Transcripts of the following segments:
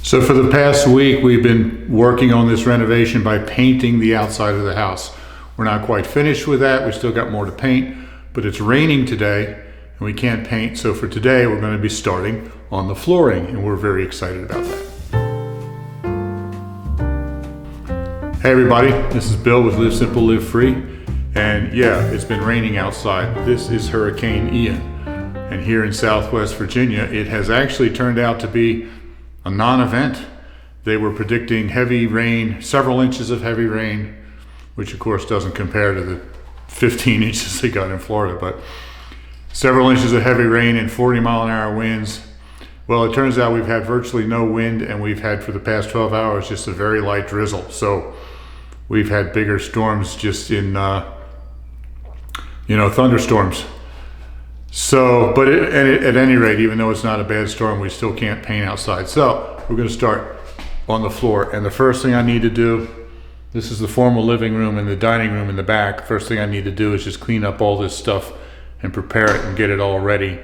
So for the past week, we've been working on this renovation by painting the outside of the house. We're not quite finished with that. We still got more to paint, but it's raining today and we can't paint. So for today, we're going to be starting on the flooring, and we're very excited about that. Hey everybody, this is Bill with Live Simple, Live Free. And yeah, it's been raining outside. This is Hurricane Ian. And here in Southwest Virginia, it has actually turned out to be a non-event. They were predicting heavy rain, several inches of heavy rain, which of course doesn't compare to the 15 inches they got in Florida, but several inches of heavy rain and 40-mile-an-hour winds. Well, it turns out we've had virtually no wind, and we've had for the past 12 hours just a very light drizzle. So we've had bigger storms just in, thunderstorms. So, but at any rate, even though it's not a bad storm, we still can't paint outside. So we're going to start on the floor. And the first thing I need to do, this is the formal living room and the dining room in the back. First thing I need to do is just clean up all this stuff and prepare it and get it all ready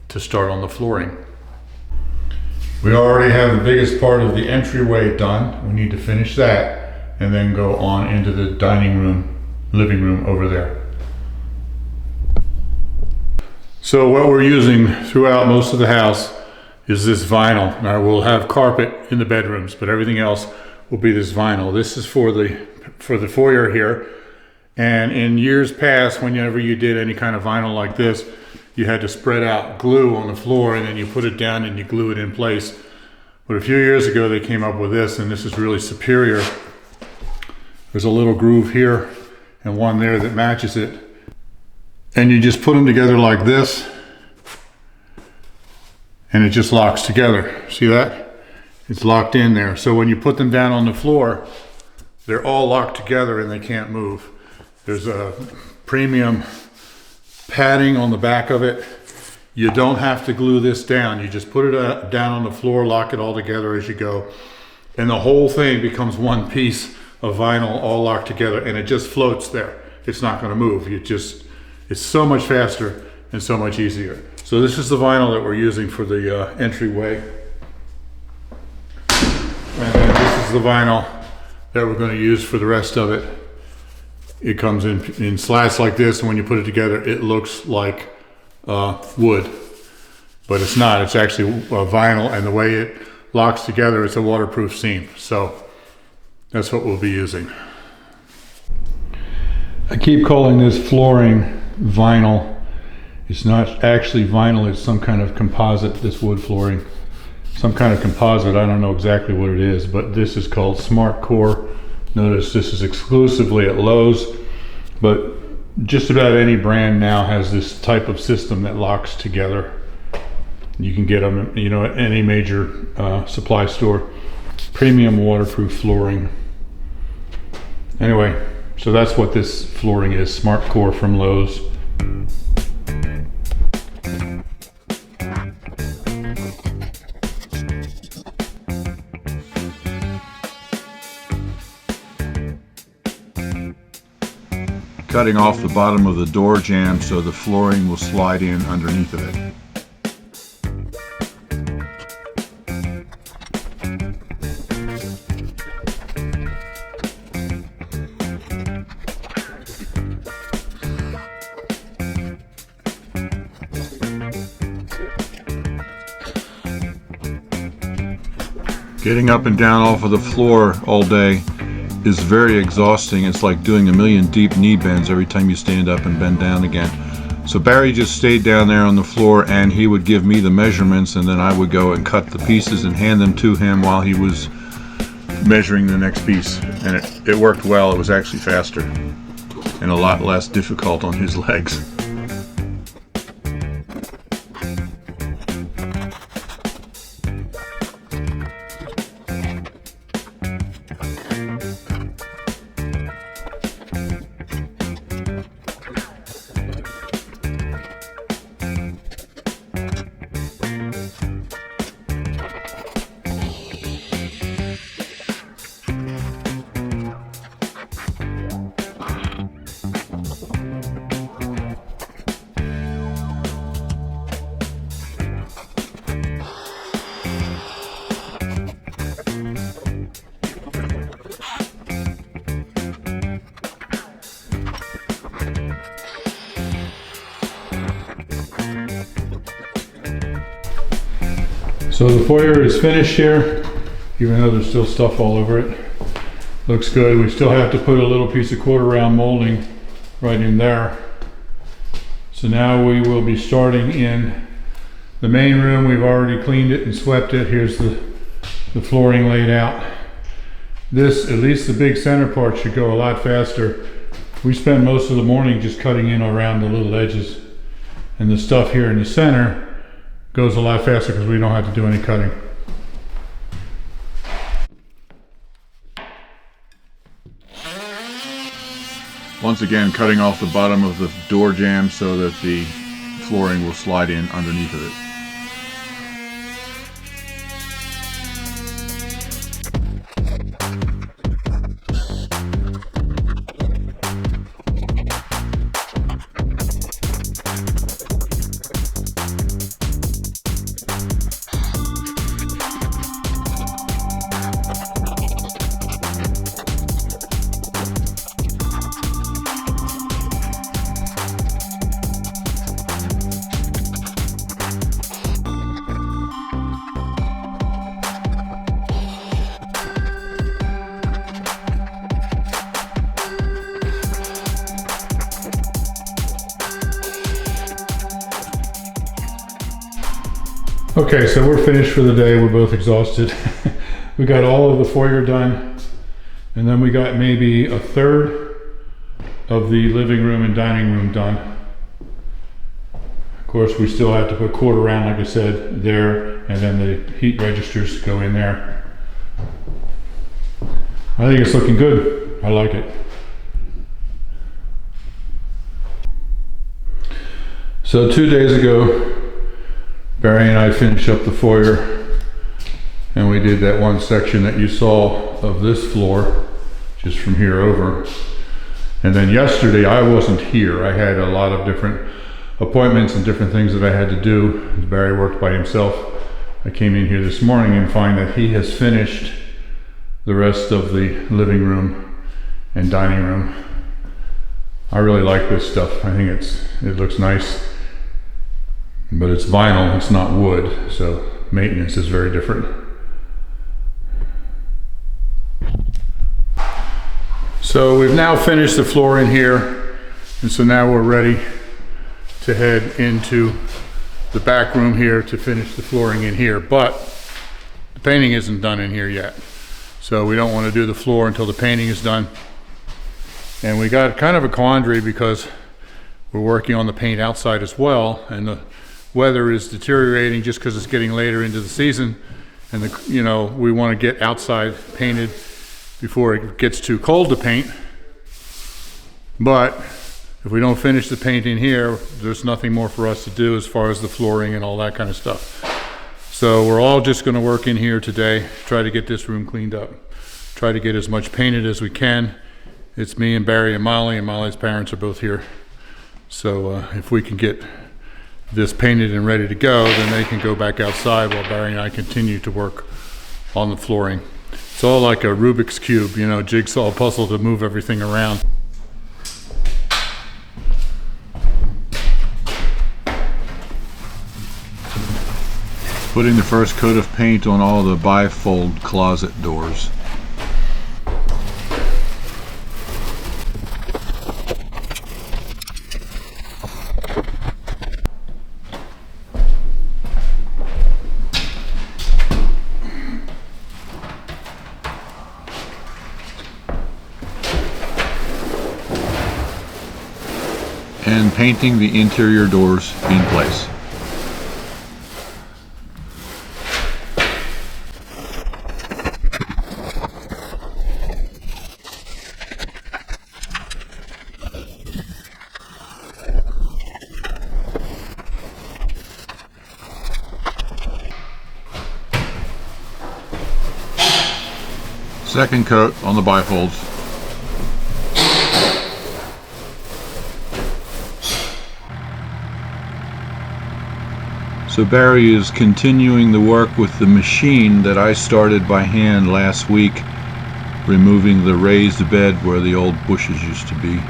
to start on the flooring. We already have the biggest part of the entryway done. We need to finish that and then go on into the dining room, living room over there. So what we're using throughout most of the house is this vinyl. Now we'll have carpet in the bedrooms, but everything else will be this vinyl. This is for the foyer here. And in years past, whenever you did any kind of vinyl like this, you had to spread out glue on the floor and then you put it down and you glue it in place. But a few years ago they came up with this, and this is really superior. There's a little groove here and one there that matches it. And you just put them together like this and it just locks together. See that? It's locked in there. So when you put them down on the floor, they're all locked together and they can't move. There's a premium padding on the back of it. You don't have to glue this down. You just put it down on the floor, lock it all together as you go, and the whole thing becomes one piece of vinyl all locked together, and it just floats there. It's not going to move. It's so much faster and so much easier. So this is the vinyl that we're using for the entryway. And then this is the vinyl that we're going to use for the rest of it. It comes in slats like this, and when you put it together, it looks like wood, but it's not. It's actually vinyl, and the way it locks together, it's a waterproof seam. So that's what we'll be using. I keep calling this flooring vinyl. It's not actually vinyl, it's some kind of composite, this wood flooring. Some kind of composite, I don't know exactly what it is, but this is called Smart Core. Notice this is exclusively at Lowe's, but just about any brand now has this type of system that locks together. You can get them, at any major supply store. Premium waterproof flooring. Anyway, so that's what this flooring is, Smart Core from Lowe's. Cutting off the bottom of the door jamb so the flooring will slide in underneath of it. Getting up and down off of the floor all day is very exhausting. It's like doing a million deep knee bends every time you stand up and bend down again. So Barry just stayed down there on the floor, and he would give me the measurements, and then I would go and cut the pieces and hand them to him while he was measuring the next piece. And it worked well. It was actually faster and a lot less difficult on his legs. So the foyer is finished here, even though there's still stuff all over it. Looks good. We still have to put a little piece of quarter round molding right in there. So now we will be starting in the main room. We've already cleaned it and swept it. Here's the flooring laid out. This, at least the big center part, should go a lot faster. We spend most of the morning just cutting in around the little edges, and the stuff here in the center goes a lot faster because we don't have to do any cutting. Once again, cutting off the bottom of the door jamb so that the flooring will slide in underneath of it. Okay, so we're finished for the day. We're both exhausted. We got all of the foyer done, and then we got maybe a third of the living room and dining room done. Of course, we still have to put quarter round, like I said, there, and then the heat registers go in there. I think it's looking good. I like it. So 2 days ago, Barry and I finished up the foyer, and we did that one section that you saw of this floor, just from here over. And then yesterday I wasn't here. I had a lot of different appointments and different things that I had to do. Barry worked by himself. I came in here this morning and find that he has finished the rest of the living room and dining room. I really like this stuff. I think it looks nice. But it's vinyl, it's not wood, so maintenance is very different. So we've now finished the floor in here, and so now we're ready to head into the back room here to finish the flooring in here. But the painting isn't done in here yet, so we don't want to do the floor until the painting is done. And we got kind of a quandary because we're working on the paint outside as well, and the weather is deteriorating just because it's getting later into the season, and we want to get outside painted before it gets too cold to paint. But if we don't finish the painting here, there's nothing more for us to do as far as the flooring and all that kind of stuff. So we're all just going to work in here today, try to get this room cleaned up, try to get as much painted as we can. It's me and Barry and Molly's parents are both here. So if we can get this painted and ready to go, then they can go back outside while Barry and I continue to work on the flooring. It's all like a Rubik's Cube, jigsaw puzzle to move everything around. Putting the first coat of paint on all the bifold closet doors. And painting the interior doors in place. Second coat on the bifolds. So Barry is continuing the work with the machine that I started by hand last week, removing the raised bed where the old bushes used to be.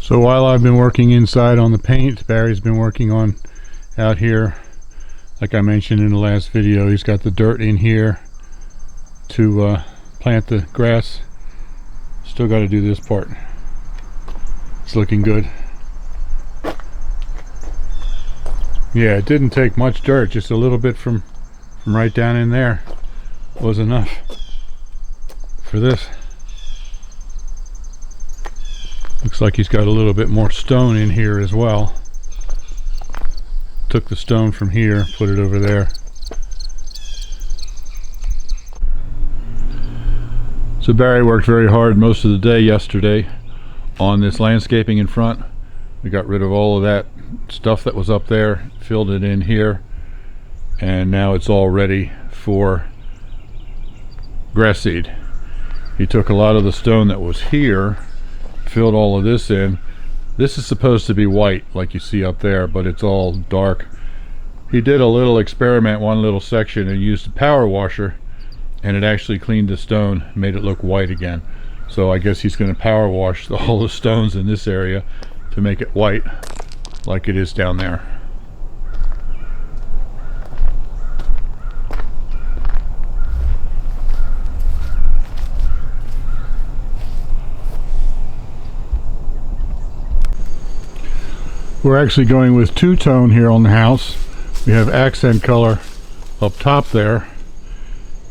So while I've been working inside on the paint, Barry's been working on out here. Like I mentioned in the last video, he's got the dirt in here to plant the grass. Still got to do this part. It's looking good. Yeah, it didn't take much dirt, just a little bit from right down in there was enough for this. Looks like he's got a little bit more stone in here as well. Took the stone from here, put it over there. So Barry worked very hard most of the day yesterday on this landscaping in front. We got rid of all of that stuff that was up there, filled it in here, and now it's all ready for grass seed. He took a lot of the stone that was here, filled all of this in. This is supposed to be white like you see up there, but it's all dark. He did a little experiment, one little section, and used a power washer, and it actually cleaned the stone, made it look white again. So I guess he's going to power wash all the stones in this area to make it white like it is down there. We're actually going with two-tone here on the house. We have accent color up top there,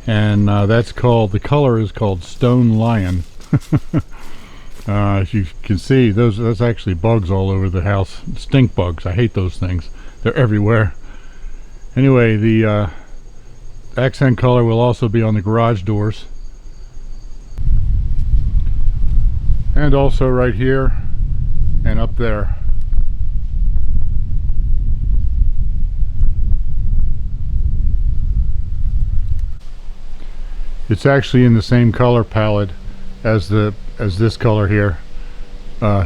and that's called, the color is called Stone Lion. As you can see, there's actually bugs all over the house. Stink bugs. I hate those things. They're everywhere. Anyway, the accent color will also be on the garage doors. And also right here and up there. It's actually in the same color palette as this color here,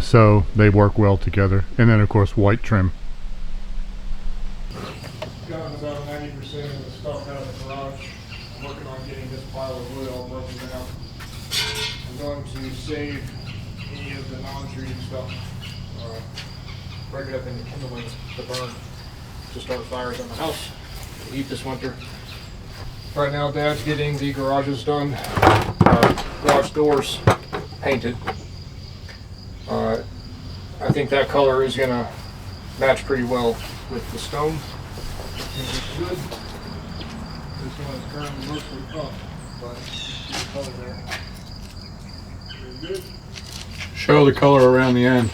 so they work well together. And then of course white trim. Gotten about 90% of the stuff out of the garage. I'm working on getting this pile of wood all broken down. I'm going to save any of the non-treated stuff, break it up into kindling to burn to start fires on the house, eat this winter. Right now, Dad's getting the garages done, garage doors painted. I think that color is going to match pretty well with the stone. I think it's good. This one is currently mostly up, but the color there. Very good. Show the color around the end.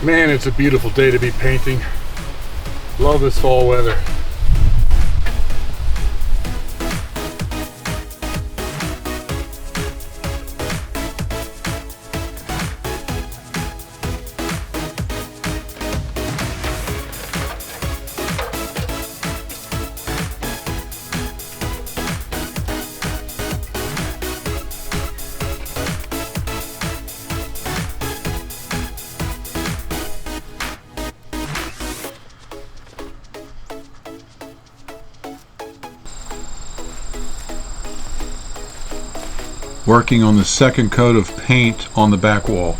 Man, it's a beautiful day to be painting. Love this fall weather. Working on the second coat of paint on the back wall.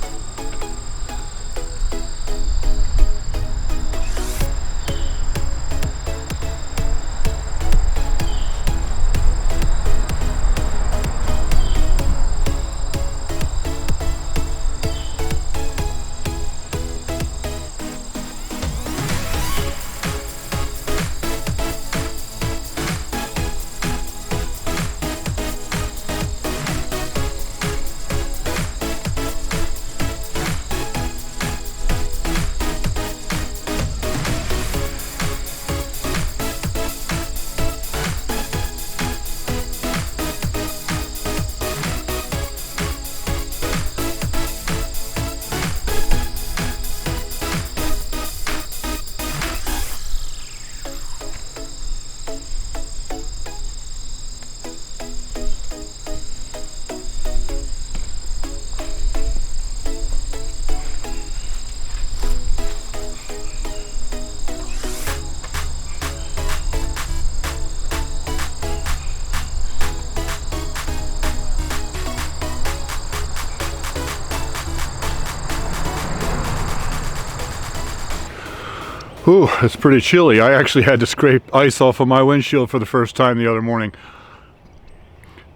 Ooh, it's pretty chilly. I actually had to scrape ice off of my windshield for the first time the other morning.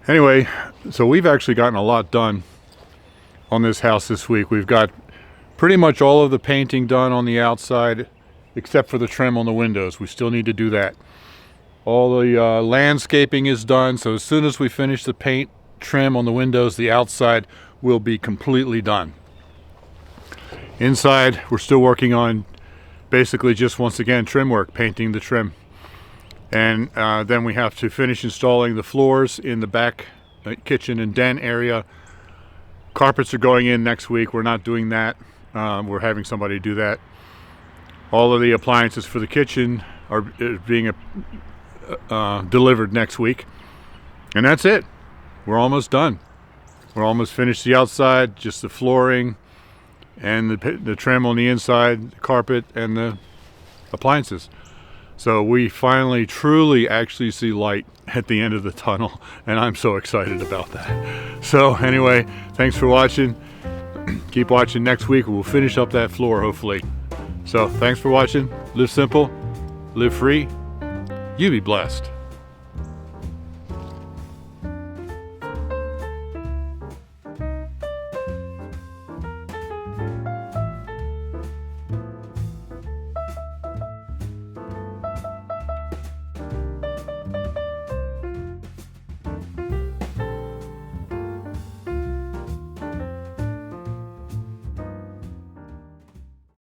Anyway, so we've actually gotten a lot done on this house this week. We've got pretty much all of the painting done on the outside, except for the trim on the windows. We still need to do that. All the landscaping is done, so as soon as we finish the paint trim on the windows, the outside will be completely done. Inside, we're still working on basically just, once again, trim work, painting the trim. And then we have to finish installing the floors in the back kitchen and den area. Carpets are going in next week. We're not doing that. We're having somebody do that. All of the appliances for the kitchen are being delivered next week. And that's it. We're almost done. We're almost finished the outside, just the flooring and the trim on the inside, the carpet, and the appliances. So we finally, truly actually see light at the end of the tunnel, and I'm so excited about that. So anyway, thanks for watching. Keep watching. Next week we'll finish up that floor, hopefully. So thanks for watching. Live simple, live free, you be blessed.